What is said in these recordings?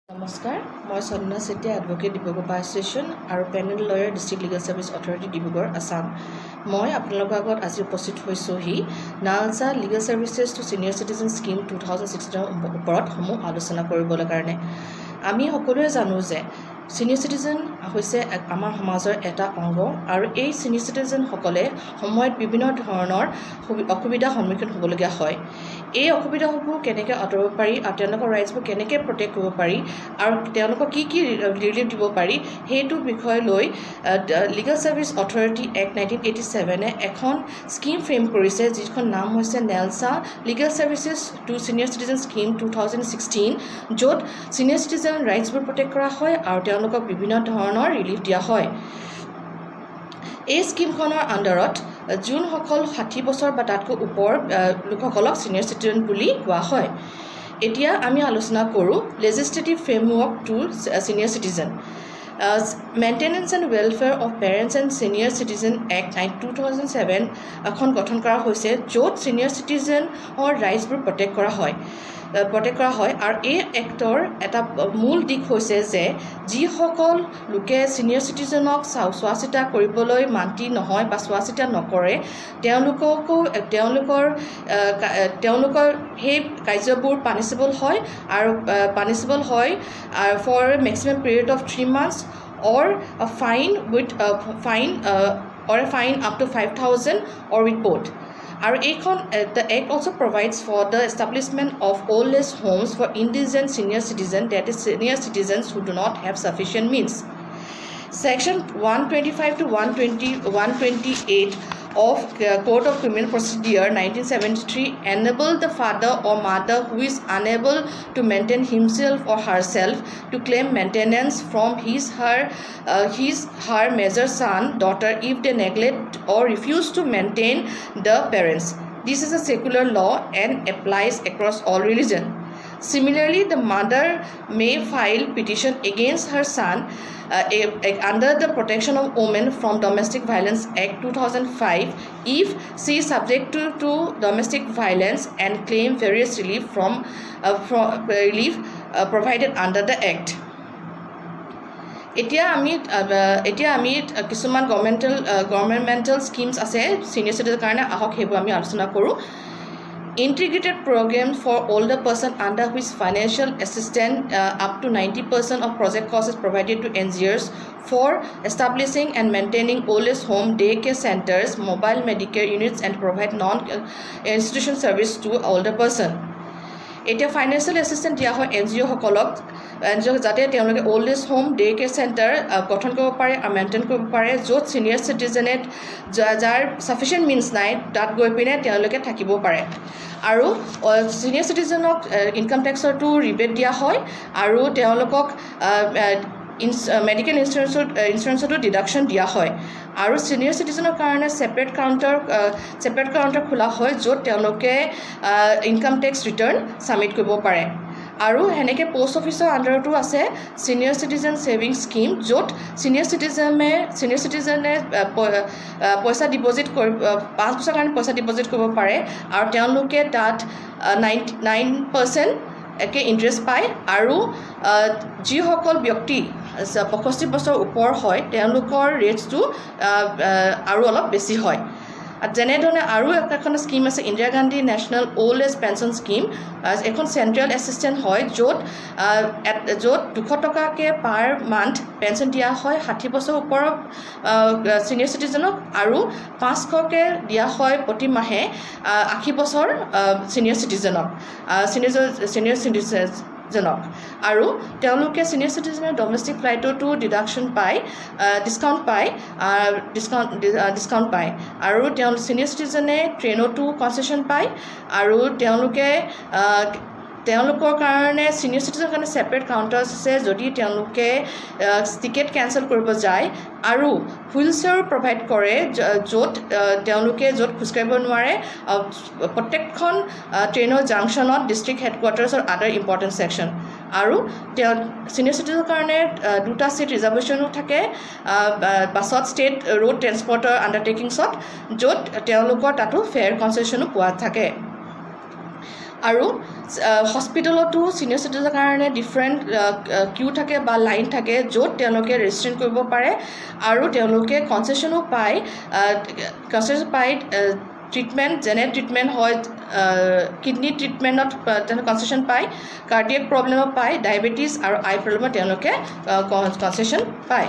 নমস্কাৰ মই Sanna Chetia advocate Dibrugarh bar station আৰু panel lawyer district legal service authority Dibrugarh Assam মই আপোনালোকৰ আগত আজি উপস্থিত হৈছোহি NALSA legal services to senior citizen scheme 2016 ওপৰত সমূহ আলোচনা কৰিবলৈ কাৰণে আমি সকলোৱে জানো যে ছিনিয়ৰ চিটিজেন হৈছে আমাৰ সমাজৰ এটা অংগ আৰু এই ছিনিয়ৰ চিটিজেনসকলে সময়ত বিভিন্ন ধৰণৰ অসুবিধাৰ সন্মুখীন হ'বলগীয়া হয় এই অসুবিধাসমূহ কেনেকৈ আঁতৰাব পাৰি আৰু তেওঁলোকৰ ৰাইটছবোৰ কেনেকৈ প্ৰটেক্ট কৰিব পাৰি আৰু তেওঁলোকক কি ৰিলিফ দিব পাৰি সেইটো বিষয় লৈ লিগেল ছাৰ্ভিচ অথৰিটি এক্ট 1987 এখন স্কিম ফ্ৰেম কৰিছে যিখন নাম হৈছে NALSA legal services to senior citizen scheme 2016 য'ত ছিনিয়ৰ চিটিজেন ৰাইটছবোৰ প্ৰটেক্ট কৰা হয় আৰু তেওঁলোকক বিভিন্ন ধৰণৰ ৰিলিফ দিয়া হয় এই স্কিমখনৰ আণ্ডাৰত যোনসকল 60 বছৰ বা তাতকৈ ওপৰ লোকসকলক ছিনিয়ৰ চিটিজেন বুলি কোৱা হয় এতিয়া আমি আলোচনা কৰোঁ legislative framework to senior citizen maintenance and welfare of parents and senior citizen act 2007 এখন গঠন কৰা হৈছে য'ত ছিনিয়ৰ চিটিজেনৰ ৰাইটছবোৰ প্ৰটেক্ট কৰা হয় আৰু এই এক্টৰ এটা মূল দিশ হৈছে যে যিসকল লোকে ছিনিয়ৰ চিটিজেনক চোৱা চিতা কৰিবলৈ মান্তি নহয় বা চোৱা চিতা নকৰে তেওঁলোকৰ সেই কাৰ্যবোৰ পানিছেবল হয় for maximum period of 3 months or a fine or a fine up to 5,000 or with both. The Act also provides for the establishment of old age homes for indigent senior citizens, that is senior citizens who do not have sufficient means. Section 125 to 128 of Code of Criminal Procedure 1973 enable the father or mother who is unable to maintain himself or herself to claim maintenance from her major son, daughter if they neglect or refuse to maintain the parents. This is a secular law and applies across all religion. Similarly, the mother may file petition against her son under the Protection of Women from Domestic Violence Act 2005 if she is subject to domestic violence and claim various relief provided under the Act. এতিয়া আমি কিছুমান গভৰ্ণমেণ্টেল schemes আছে senior চিটিজেনৰ কাৰণে আহক সেইবোৰ আমি আলোচনা কৰোঁ Integrated program for older person under which financial assistance up to 90% of project costs is provided to NGOs for establishing and maintaining old age home, daycare centers, mobile Medicare units and provide non-institution service to older person. এতিয়া financial assistant দিয়া হয় NGO সকলক যাতে তেওঁলোকে old age home day care centre গঠন কৰিব পাৰে আৰু মেইনটেইন কৰিব পাৰে য'ত ছিনিয়ৰ চিটিজেনে যাৰ ছাফিচিয়েণ্ট মিনছ নাই তাত গৈ পিনে তেওঁলোকে থাকিব পাৰে আৰু ছিনিয়ৰ চিটিজেনক ইনকাম টেক্সৰটো ৰিবেট দিয়া হয় আৰু তেওঁলোকক মেডিকেল ইঞ্চুৰেঞ্চতো ডিডাকশ্যন দিয়া হয় আৰু ছিনিয়ৰ চিটিজেনৰ কাৰণে ছেপাৰেট কাউণ্টাৰ খোলা হয় য'ত তেওঁলোকে ইনকাম টেক্স ৰিটাৰ্ণ ছাবমিট কৰিব পাৰে আৰু সেনেকৈ পোষ্ট অফিচৰ আণ্ডাৰতো আছে ছিনিয়ৰ চিটিজেন ছেভিংছ স্কিম য'ত ছিনিয়ৰ চিটিজেনে পইচা ডিপ'জিট 5 বছৰৰ কাৰণে পইচা ডিপ'জিট কৰিব পাৰে আৰু তেওঁলোকে তাত 99% একে ইণ্টাৰেষ্ট পায় আৰু যিসকল ব্যক্তি 65 বছৰ ওপৰ হয় তেওঁলোকৰ ৰেটছটো আৰু অলপ বেছি হয় যেনেধৰণে আৰু এখন স্কিম আছে Indira Gandhi national old age pension scheme এখন চেণ্ট্ৰেল এছিষ্টেণ্ট হয় য'ত 200 টকাকৈ পাৰ মান্থ পেঞ্চন দিয়া হয় 60 বছৰ ওপৰৰ ছিনিয়ৰ চিটিজেনক আৰু 500কৈ দিয়া হয় প্ৰতি মাহে 80 বছৰ ছিনিয়ৰ চিটিজেনক আৰু তেওঁলোকে ছিনিয়ৰ চিটিজেনে ডমেষ্টিক ফ্লাইটতো ডিডাকশ্যন পায় ডিছকাউণ্ট পায় আৰু ছিনিয়ৰ চিটিজেনে ট্ৰেইনতো কনচেশ্যন পায় আৰু তেওঁলোকৰ কাৰণে ছিনিয়ৰ চিটিজেনৰ কাৰণে ছেপাৰেট কাউণ্টাৰ্ছ আছে যদি তেওঁলোকে টিকেট কেঞ্চেল কৰিব যায় আৰু হুইল চেয়াৰ প্ৰভাইড কৰে য'ত খোজকাঢ়িব নোৱাৰে প্ৰত্যেকখন ট্ৰেইনৰ জাংচনত ডিষ্ট্ৰিক্ট হেডকোৱাৰ্টাৰ্ছ আৰু আদাৰ ইম্পৰ্টেণ্ট ছেকশ্যন আৰু ছিনিয়ৰ চিটিজেনৰ কাৰণে 2টা ছিট ৰিজাৰ্ভেশ্যনো থাকে বাছত ষ্টেট ৰোড ট্ৰেন্সপৰ্টৰ আণ্ডাৰটেকিংছত য'ত তেওঁলোকৰ তাতো ফেয়াৰ কনচেশ্যনো পোৱা থাকে আৰু হস্পিটেলতো ছিনিয়ৰ চিটিজেনৰ কাৰণে ডিফাৰেণ্ট কিউ থাকে বা লাইন থাকে য'ত তেওঁলোকে ৰেজিষ্ট্ৰেশ্যন কৰিব পাৰে আৰু তেওঁলোকে কনচেশ্যনো পায় ট্ৰিটমেণ্ট যেনে ট্ৰিটমেণ্ট হয় কিডনি ট্ৰিটমেণ্টত তেওঁলোকে কনচেশ্যন পায় কাৰ্ডিয়েক প্ৰব্লেমত পায় ডায়েবেটিছ আৰু আই প্ৰব্লেমত তেওঁলোকে কনচেশ্যন পায়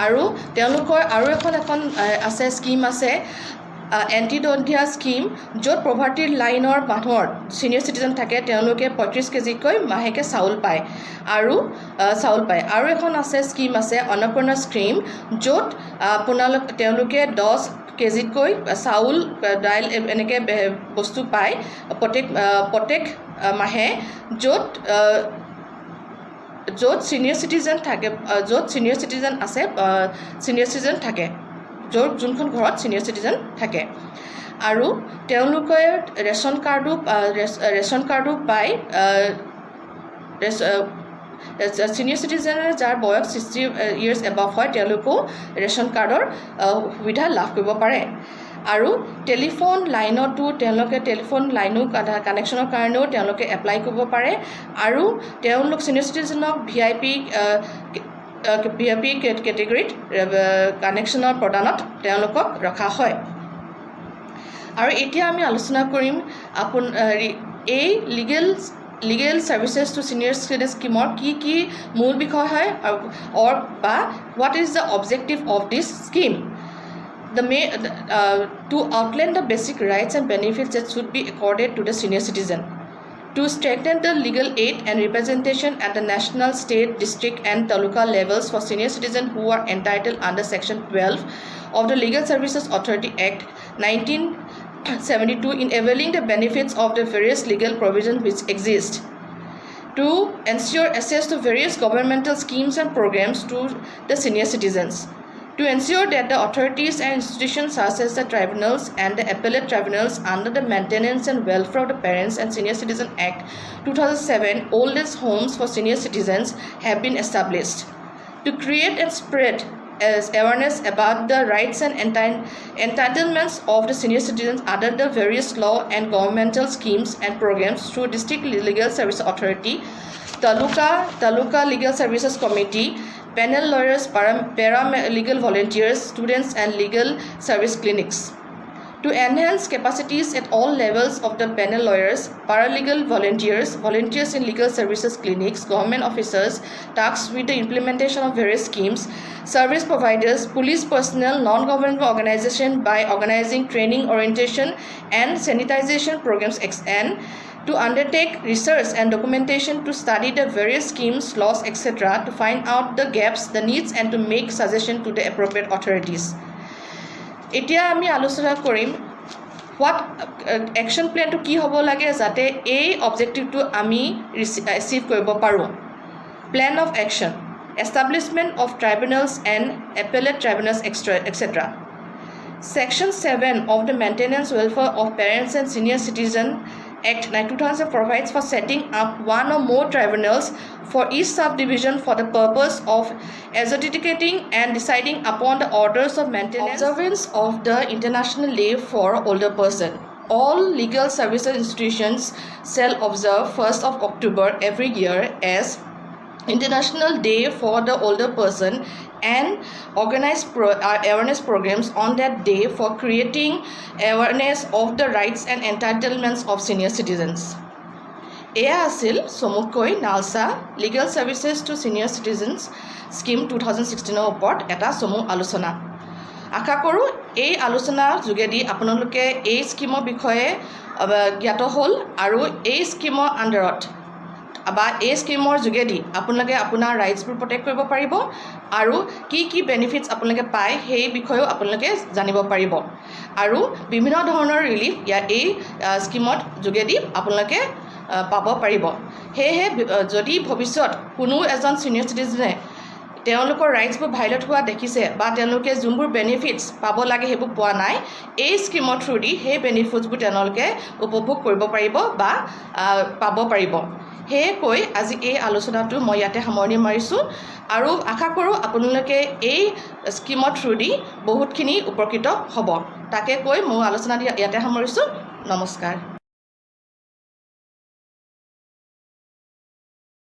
আৰু তেওঁলোকৰ আৰু এখন আছে স্কিম আছে এণ্টিডন্থিয়া স্কিম য'ত পভাৰ্টিৰ লাইনৰ মানুহৰ ছিনিয়ৰ চিটিজেন থাকে তেওঁলোকে 35 কেজিকৈ মাহেকে চাউল পায় আৰু এখন আছে স্কিম আছে অন্নপূৰ্ণা স্কিম য'ত তেওঁলোকে 10 কেজিকৈ চাউল দাইল এনেকৈ বস্তু পায় প্ৰত্যেক মাহে য'ত ছিনিয়ৰ চিটিজেন থাকে যোনখন ঘৰত ছিনিয়ৰ চিটিজেন থাকে আৰু তেওঁলোকে ৰেচন কাৰ্ডো পায় ছিনিয়ৰ চিটিজেনে যাৰ বয়স 60 years above হয় তেওঁলোকেও ৰেচন কাৰ্ডৰ সুবিধা লাভ কৰিব পাৰে আৰু টেলিফোন লাইনতো তেওঁলোকে টেলিফোন লাইনো কানেকশ্যনৰ কাৰণেও তেওঁলোকে এপ্লাই কৰিব পাৰে আৰু তেওঁলোক ছিনিয়ৰ চিটিজেনক VIP কেটেগৰীত কানেকশ্যনৰ প্ৰদানত তেওঁলোকক ৰখা হয় আৰু এতিয়া আমি আলোচনা কৰিম এই legal services to senior citizen স্কিমৰ কি মূল বিষয় হয় বা what is the objective of this scheme to outline the basic rights and benefits that should be accorded to the senior citizen, to strengthen the legal aid and representation at the national, state, district and taluka levels for senior citizens who are entitled under Section 12 of the Legal Services Authority Act 1972 in availing the benefits of the various legal provisions which exist, to ensure access to various governmental schemes and programs to the senior citizens, to ensure that the authorities and institutions such as the tribunals and the appellate tribunals under the Maintenance and Welfare of the Parents and Senior Citizen Act 2007 old age homes for senior citizens have been established, to create and spread awareness about the rights and entitlements of the senior citizens under the various law and governmental schemes and programs through District Legal Service Authority, Taluka Legal Services Committee, panel lawyers, paralegal volunteers, students and legal service clinics. To enhance capacities at all levels of the panel lawyers, paralegal volunteers in legal services clinics, government officers tasked with the implementation of various schemes, service providers, police personnel, non-governmental organizations by organizing training, orientation and sanitization programs and to undertake research and documentation to study the various schemes, laws, etc. to find out the gaps, the needs and to make suggestions to the appropriate authorities. এতিয়া আমি আলোচনা কৰিম what action প্লেনটো কি হ'ব লাগে যাতে এই অবজেক্টিভটো আমি এচিভ কৰিব পাৰোঁ plan of action establishment of tribunals and appellate tribunals etcetera Section 7 of the Maintenance Welfare of Parents and Senior Citizen Act 2000 provides for setting up one or more tribunals for each subdivision for the purpose of adjudicating and deciding upon the orders of maintenance. Observance of the International Day for Older Person. All legal services institutions shall observe 1st of October every year as International Day for the Older Person and organize awareness programs on that day for creating awareness of the rights and entitlements of senior citizens. এয়া আছিল চমুকৈ NALSA legal services to senior citizens scheme 2016 ওপৰত এটা চমু আলোচনা আশা কৰোঁ এই আলোচনাৰ যোগেদি আপোনালোকে এই স্কিমৰ বিষয়ে জ্ঞাত হ'ল আৰু এই স্কিমৰ আণ্ডাৰত বা এই স্কিমৰ যোগেদি আপোনালোকে আপোনাৰ ৰাইটছবোৰ প্ৰটেক্ট কৰিব পাৰিব আৰু কি বেনিফিটছ আপোনালোকে পায় সেই বিষয়েও আপোনালোকে জানিব পাৰিব আৰু বিভিন্ন ধৰণৰ ৰিলিফ এই স্কিমত যোগেদি আপোনালোকে পাব পাৰিব সেয়েহে যদি ভৱিষ্যত কোনো এজন ছিনিয়ৰ চিটিজেনে তেওঁলোকৰ ৰাইটছবোৰ ভাইলেট হোৱা দেখিছে বা তেওঁলোকে যোনবোৰ বেনিফিটছ পাব লাগে সেইবোৰ পোৱা নাই এই স্কিমৰ থ্ৰুদি সেই বেনিফিটছবোৰ তেওঁলোকে উপভোগ কৰিব পাৰিব বা পাব পাৰিব সেয়ে কৈ আজি এই আলোচনাটো মই ইয়াতে সামৰণি মাৰিছোঁ আৰু আশা কৰোঁ আপোনালোকে এই স্কিমৰ থ্ৰুদি বহুতখিনি উপকৃত হ'ব। তাকে কৈ মোৰ আলোচনা ইয়াতে সামৰিছোঁ। নমস্কাৰ।